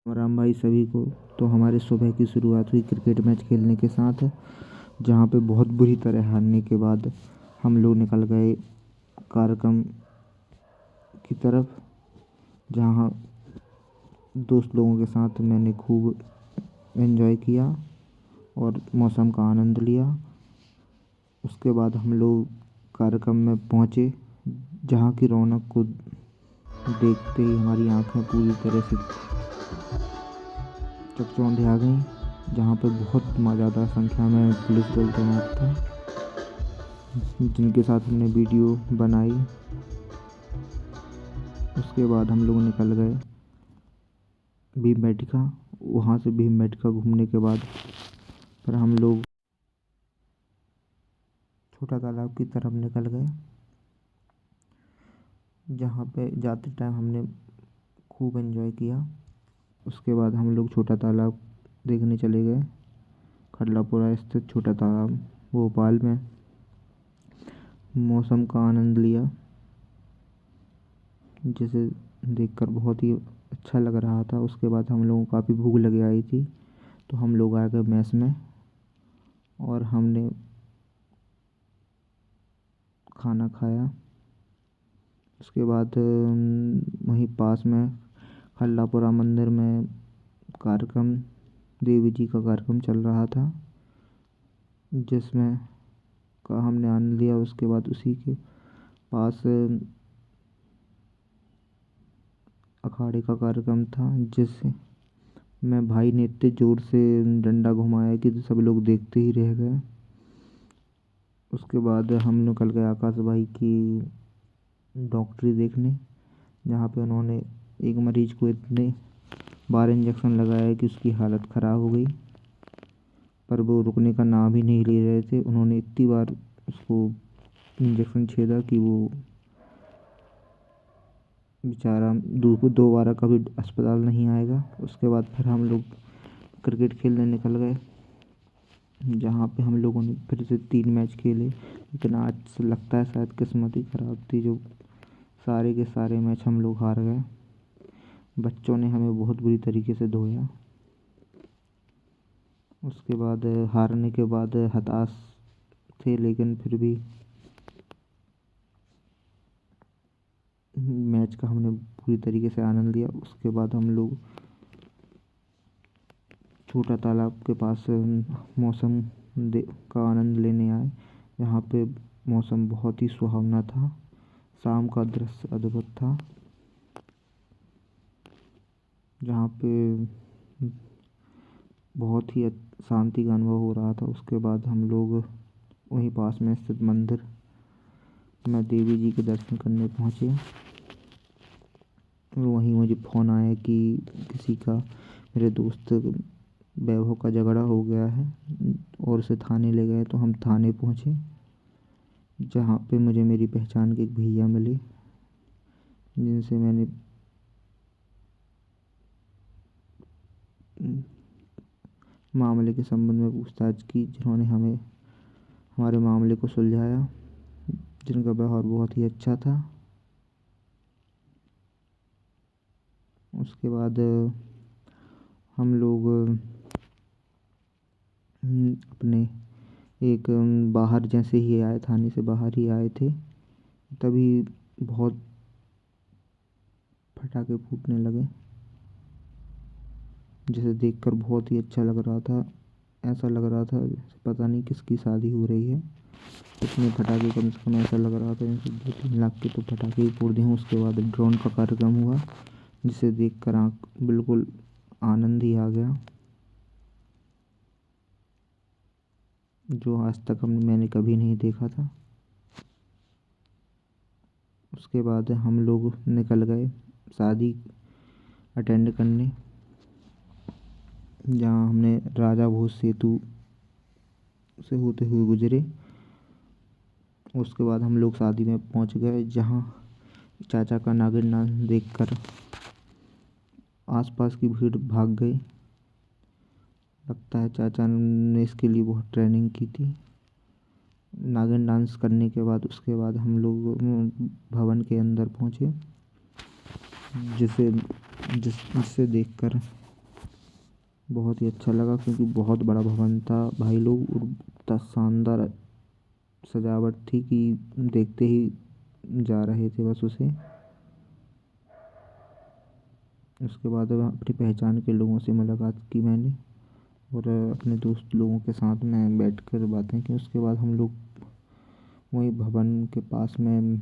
राम भाई सभी को। तो हमारे सुबह की शुरुआत हुई क्रिकेट मैच खेलने के साथ, जहाँ पे बहुत बुरी तरह हारने के बाद हम लोग निकल गए कार्यक्रम की तरफ, जहाँ दोस्त लोगों के साथ मैंने खूब एंजॉय किया और मौसम का आनंद लिया। उसके बाद हम लोग कार्यक्रम में पहुँचे, जहाँ की रौनक को देखते ही हमारी आंखें पूरी तरह से चकचौंध आ गईं, जहाँ पे बहुत ज़्यादा संख्या में पुलिस बल तैनात था, जिनके साथ हमने वीडियो बनाई। उसके बाद हम लोग निकल गए भीमबेटका। वहाँ से भीमबेटका घूमने के बाद फिर हम लोग छोटा तालाब की तरफ निकल गए, जहाँ पे जाते टाइम हमने खूब एंजॉय किया। उसके बाद हम लोग छोटा तालाब देखने चले गए, खडलापुरा स्थित छोटा तालाब भोपाल में। मौसम का आनंद लिया, जिसे देखकर बहुत ही अच्छा लग रहा था। उसके बाद हम लोगों को काफ़ी भूख लग आई थी, तो हम लोग आ गए मैस में और हमने खाना खाया। उसके बाद वहीं पास में खल्लापुरा मंदिर में कार्यक्रम, देवी जी का कार्यक्रम चल रहा था, जिसमें का हमने आनंद लिया। उसके बाद उसी के पास अखाड़े का कार्यक्रम था, जिससे मैं भाई ने इतने ज़ोर से डंडा घुमाया कि सब लोग देखते ही रह गए। उसके बाद हम निकल गए आकाश भाई की डॉक्टरी देखने, जहाँ पे उन्होंने एक मरीज को इतने बार इंजेक्शन लगाया कि उसकी हालत ख़राब हो गई, पर वो रुकने का नाम ही नहीं ले रहे थे। उन्होंने इतनी बार उसको इंजेक्शन छेदा कि वो बेचारा दोबारा कभी अस्पताल नहीं आएगा। उसके बाद फिर हम लोग क्रिकेट खेलने निकल गए, जहाँ पे हम लोगों ने फिर से 3 मैच खेले। लेकिन आज लगता है शायद किस्मत ही ख़राब थी, जो सारे के सारे मैच हम लोग हार गए। बच्चों ने हमें बहुत बुरी तरीके से धोया। उसके बाद हारने के बाद हताश थे, लेकिन फिर भी मैच का हमने पूरी तरीके से आनंद लिया। उसके बाद हम लोग छोटा तालाब के पास मौसम का आनंद लेने आए, यहाँ पे मौसम बहुत ही सुहावना था। शाम का दृश्य अद्भुत था, जहाँ पे बहुत ही शांति का अनुभव हो रहा था। उसके बाद हम लोग वहीं पास में स्थित मंदिर में देवी जी के दर्शन करने पहुँचे, और वहीं मुझे फ़ोन आया कि किसी का, मेरे दोस्त वैभव का झगड़ा हो गया है और उसे थाने ले गए। तो हम थाने पहुँचे, जहाँ पे मुझे मेरी पहचान के एक भैया मिले, जिनसे मैंने मामले के संबंध में पूछताछ की, जिन्होंने हमें हमारे मामले को सुलझाया, जिनका व्यवहार बहुत ही अच्छा था। उसके बाद हम लोग अपने एक बाहर जैसे ही आए, थाने से बाहर ही आए थे, तभी बहुत पटाखे फूटने लगे, जिसे देखकर बहुत ही अच्छा लग रहा था। ऐसा लग रहा था जैसे पता नहीं किसकी शादी हो रही है। इतने पटाखे, कम से कम ऐसा लग रहा था जैसे 2-3 लाख के तो पटाखे ही फोड़ दिए हों। उसके बाद ड्रोन का कार्यक्रम हुआ, जिसे देखकर आँख बिल्कुल आनंद ही आ गया, जो आज तक मैंने कभी नहीं देखा था। उसके बाद हम लोग निकल गए शादी अटेंड करने, जहाँ हमने राजा भोज सेतु से होते हुए गुजरे। उसके बाद हम लोग शादी में पहुँच गए, जहाँ चाचा का नागिन डांस देखकर आसपास की भीड़ भाग गई। लगता है चाचा ने इसके लिए बहुत ट्रेनिंग की थी। नागिन डांस करने के बाद उसके बाद हम लोग भवन के अंदर पहुँचे, जिसे देखकर बहुत ही अच्छा लगा क्योंकि बहुत बड़ा भवन था भाई लोग, और इतना शानदार सजावट थी कि देखते ही जा रहे थे बस उसे। उसके बाद अपनी पहचान के लोगों से मुलाकात की मैंने, और अपने दोस्त लोगों के साथ में बैठकर बातें की। उसके बाद हम लोग वही भवन के पास में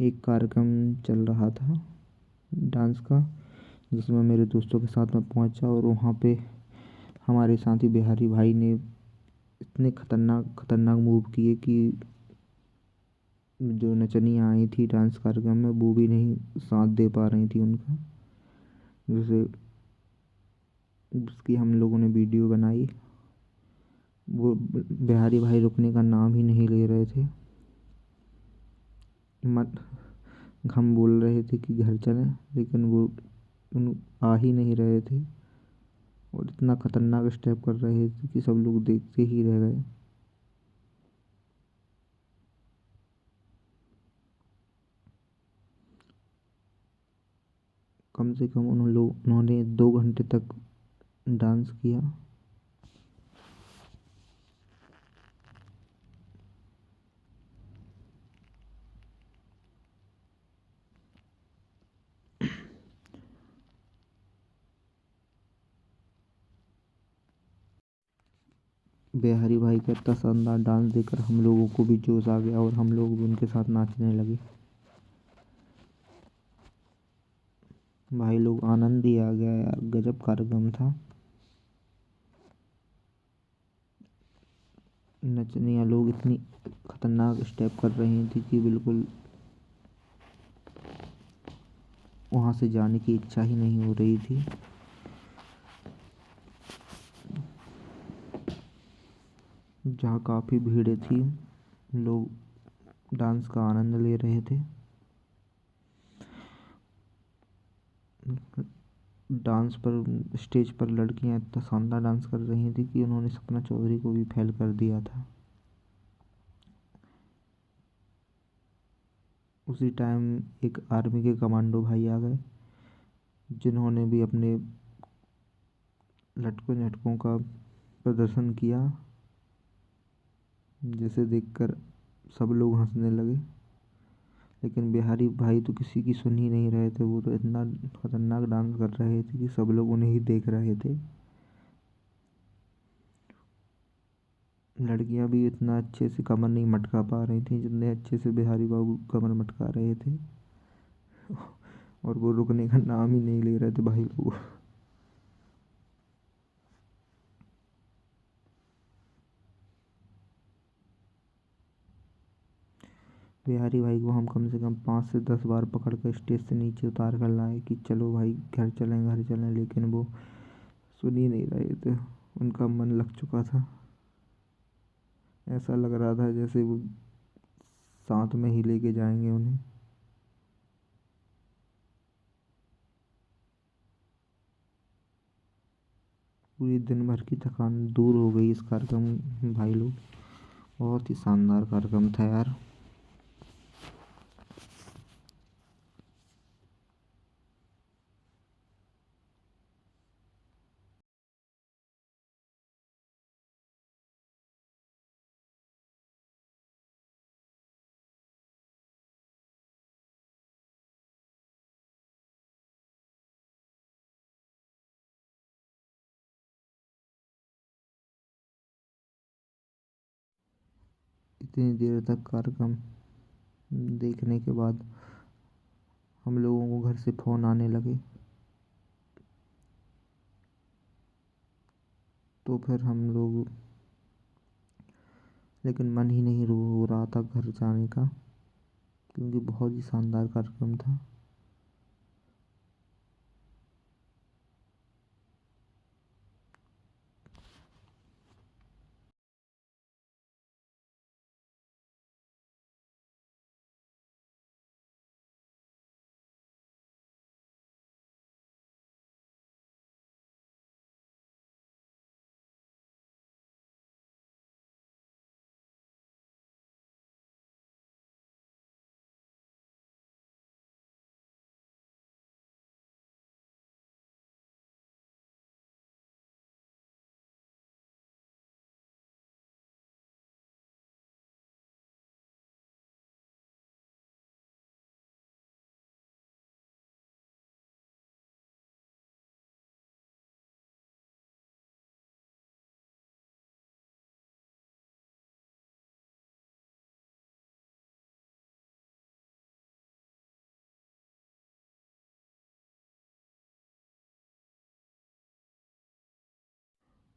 एक कार्यक्रम चल रहा था डांस का, जिसमें मेरे दोस्तों के साथ में पहुंचा, और वहाँ पे हमारे साथी बिहारी भाई ने इतने खतरनाक खतरनाक मूव किए कि जो नचनियाँ आई थी डांस कार्यक्रम में वो भी नहीं साथ दे पा रही थी उनका, जैसे जिसकी हम लोगों ने वीडियो बनाई। वो बिहारी भाई रुकने का नाम ही नहीं ले रहे थे। मत हम बोल रहे थे कि घर चलें, लेकिन वो आ ही नहीं रहे थे, और इतना खतरनाक स्टेप कर रहे थे कि सब लोग देखते ही रह गए। कम से कम उन्होंने 2 घंटे तक डांस किया। बिहारी भाई का इतना शानदार डांस देखकर हम लोगों को भी जोश आ गया, और हम लोग भी उनके साथ नाचने लगे। भाई लोग आनंद ही आ गया यार, गजब कार्यक्रम था। नचनिया लोग इतनी खतरनाक स्टेप कर रही थी कि बिल्कुल वहाँ से जाने की इच्छा ही नहीं हो रही थी। जहाँ काफ़ी भीड़ थी, लोग डांस का आनंद ले रहे थे। डांस पर स्टेज पर लड़कियां इतना शानदार डांस कर रही थी कि उन्होंने सपना चौधरी को भी फेल कर दिया था। उसी टाइम एक आर्मी के कमांडो भाई आ गए, जिन्होंने भी अपने लटकों झटकों का प्रदर्शन किया, जिसे देखकर सब लोग हंसने लगे। लेकिन बिहारी भाई तो किसी की सुन ही नहीं रहे थे, वो तो इतना खतरनाक डांस कर रहे थे कि सब लोग उन्हें ही देख रहे थे। लड़कियां भी इतना अच्छे से कमर नहीं मटका पा रही थी जितने अच्छे से बिहारी बाबू कमर मटका रहे थे, और वो रुकने का नाम ही नहीं ले रहे थे भाई लोग। बिहारी भाई को हम कम से कम 5 से 10 बार पकड़ कर स्टेज से नीचे उतार कर लाए कि चलो भाई घर चलें घर चलें, लेकिन वो सुन ही नहीं रहे थे। उनका मन लग चुका था। ऐसा लग रहा था जैसे वो साथ में ही लेके जाएंगे उन्हें। पूरी दिन भर की थकान दूर हो गई इस कार्यक्रम में भाई लोग। बहुत ही शानदार कार्यक्रम था यार। इतनी देर तक कार्यक्रम देखने के बाद हम लोगों को घर से फ़ोन आने लगे, तो फिर हम लोग, लेकिन मन ही नहीं हो रहा था घर जाने का, क्योंकि बहुत ही शानदार कार्यक्रम था।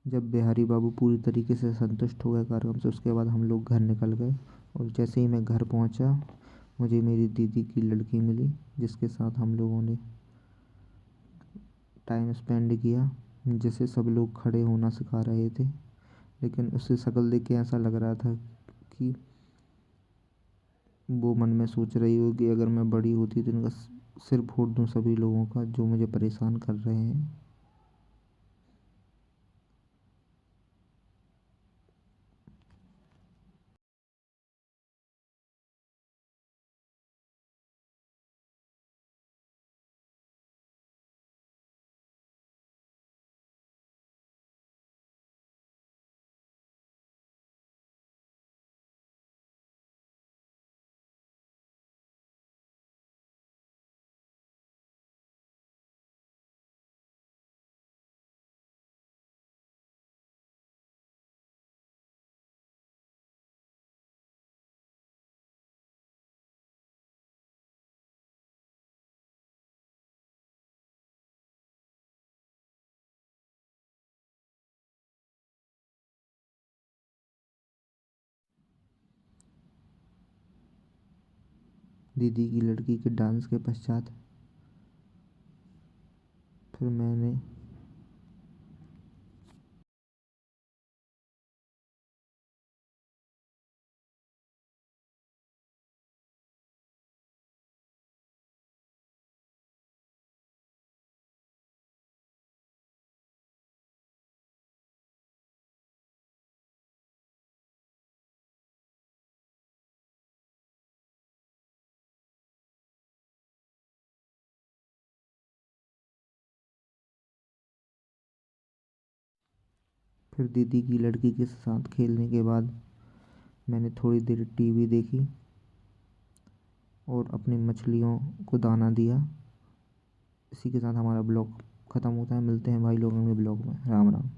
जब बिहारी बाबू पूरी तरीके से संतुष्ट हो गए कार्यक्रम से, उसके बाद हम लोग घर निकल गए। और जैसे ही मैं घर पहुंचा, मुझे मेरी दीदी की लड़की मिली, जिसके साथ हम लोगों ने टाइम स्पेंड किया। जैसे सब लोग खड़े होना सिखा रहे थे, लेकिन उससे शक्ल देख के ऐसा लग रहा था कि वो मन में सोच रही हो कि अगर मैं बड़ी होती तो इनका सिर फोड़ दूँ सभी लोगों का, जो मुझे परेशान कर रहे हैं। दीदी की लड़की के डांस के पश्चात फिर मैंने फिर दीदी की लड़की के साथ खेलने के बाद मैंने थोड़ी देर टीवी देखी और अपनी मछलियों को दाना दिया। इसी के साथ हमारा ब्लॉग ख़त्म होता है। मिलते हैं भाई लोग अगले ब्लॉग में। राम राम।